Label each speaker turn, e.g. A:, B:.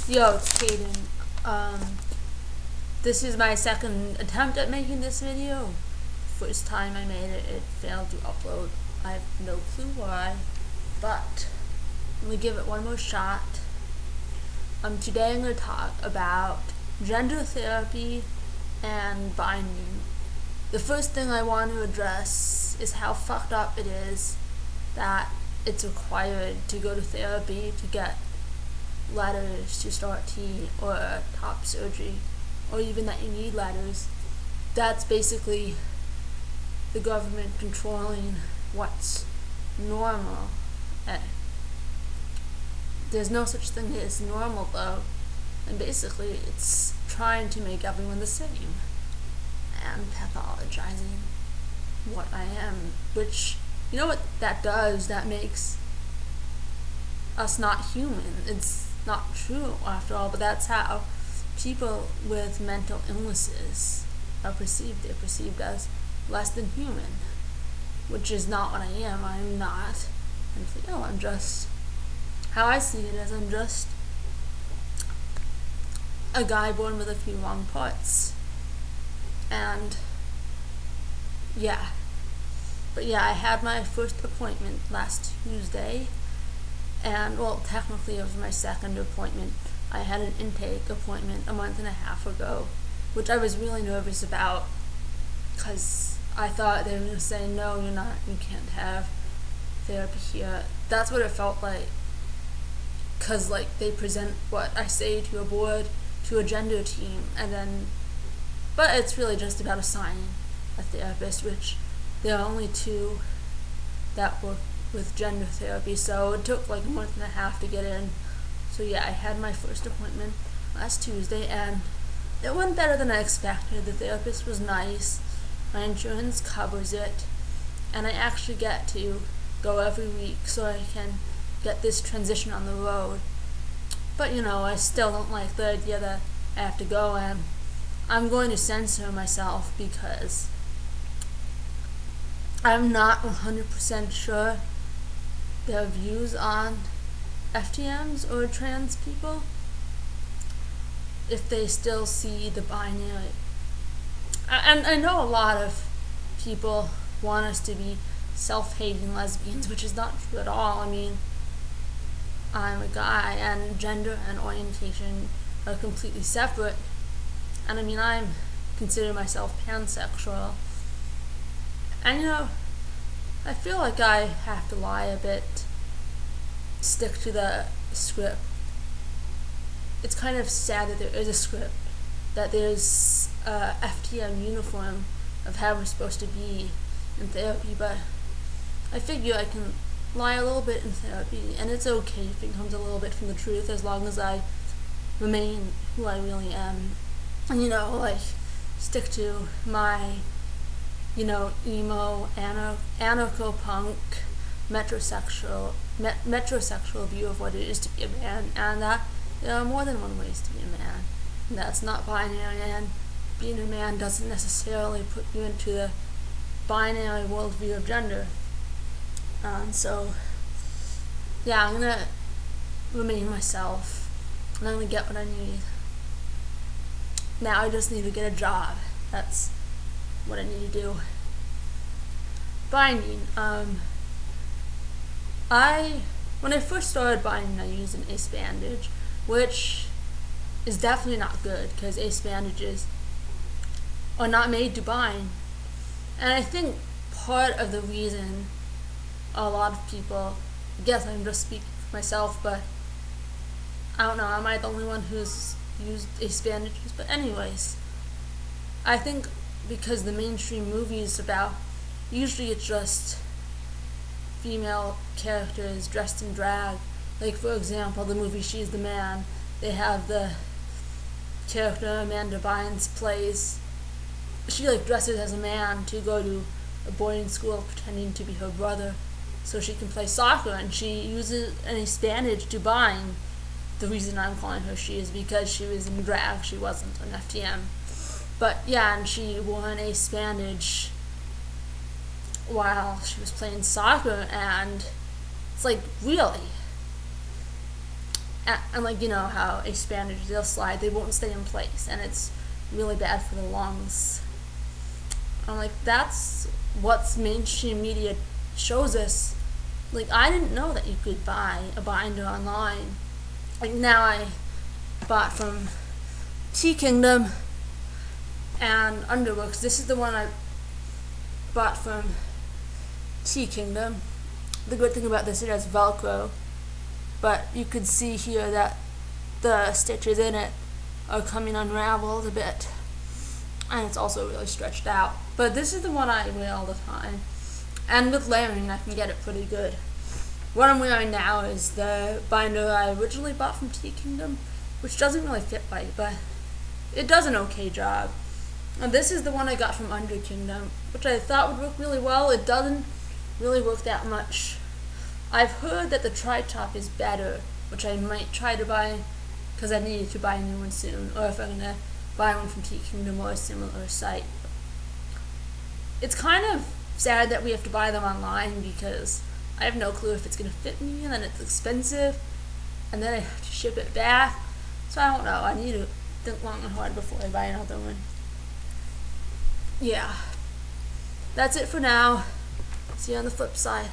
A: Yo, it's Kaden. This is my second attempt at making this video. First time I made it, it failed to upload. I have no clue why, but let me give it one more shot. Today I'm going to talk about gender therapy and binding. The first thing I want to address is how fucked up it is that it's required to go to therapy to get letters to start T or top surgery, or even that you need letters. That's basically the government controlling what's normal. There's no such thing as normal though, and basically it's trying to make everyone the same and pathologizing what I am, which, you know what that does? That makes us not human. It's not true after all, but that's how people with mental illnesses are perceived. They're perceived as less than human, which is not what I am. I'm not mentally ill. I'm just, how I see it is, I'm just a guy born with a few wrong parts. And yeah, but yeah, I had my first appointment last Tuesday, and well, technically it was my second appointment. I had an intake appointment a month and a half ago, which I was really nervous about, because I thought they were going to say, no, you can't have therapy here. That's what it felt like, because like they present what I say to a board, to a gender team, and then, but it's really just about assigning a therapist, which there are only two that work with gender therapy, so it took like a month and a half to get in. So yeah, I had my first appointment last Tuesday, and it went better than I expected. The therapist was nice, my insurance covers it, and I actually get to go every week so I can get this transition on the road. But you know, I still don't like the idea that I have to go, and I'm going to censor myself because I'm not 100% sure their views on FTMs or trans people, if they still see the binary. And I know a lot of people want us to be self-hating lesbians, which is not true at all. I mean, I'm a guy, and gender and orientation are completely separate. And I mean, I consider myself pansexual. And you know, I feel like I have to lie a bit, stick to the script. It's kind of sad that there is a script, that there's a FTM uniform of how we're supposed to be in therapy, but I figure I can lie a little bit in therapy, and it's okay if it comes a little bit from the truth, as long as I remain who I really am. And you know, like, stick to my, you know, emo, anarcho-punk, metrosexual view of what it is to be a man, and that there are more than one ways to be a man, and that's not binary, and being a man doesn't necessarily put you into the binary worldview of gender. So yeah, I'm gonna remain myself, and I'm gonna get what I need. Now I just need to get a job. That's what I need to do. Binding. When I first started binding, I used an ace bandage, which is definitely not good, because ace bandages are not made to bind. And I think part of the reason a lot of people, I guess I'm just speaking for myself, but I don't know, am I the only one who's used ace bandages? But anyways, I think because the mainstream movies about, usually it's just female characters dressed in drag. Like, for example, the movie She's the Man, they have the character Amanda Bynes plays, she like dresses as a man to go to a boarding school pretending to be her brother so she can play soccer, and she uses an ace bandage to bind. The reason I'm calling her she is because she was in drag, she wasn't an FTM. But yeah, and she wore an ace bandage while she was playing soccer, and it's like, really? And like, you know how a bandage, they'll slide, they won't stay in place, and it's really bad for the lungs. I'm like, that's what mainstream media shows us. Like, I didn't know that you could buy a binder online. Like, now I bought from Tea Kingdom and Underworks. This is the one I bought from Tea Kingdom. The good thing about this, it has Velcro, but you could see here that the stitches in it are coming unraveled a bit, and it's also really stretched out. But this is the one I wear all the time, and with layering I can get it pretty good. What I'm wearing now is the binder I originally bought from Tea Kingdom, which doesn't really fit right, but it does an okay job. And this is the one I got from Under Kingdom, which I thought would work really well. It doesn't really work that much. I've heard that the tri-top is better, which I might try to buy, because I need to buy a new one soon, or if I'm going to buy one from Tea Kingdom or a similar site. It's kind of sad that we have to buy them online, because I have no clue if it's going to fit me, and then it's expensive, and then I have to ship it back. So I don't know. I need to think long and hard before I buy another one. Yeah. That's it for now. See you on the flip side.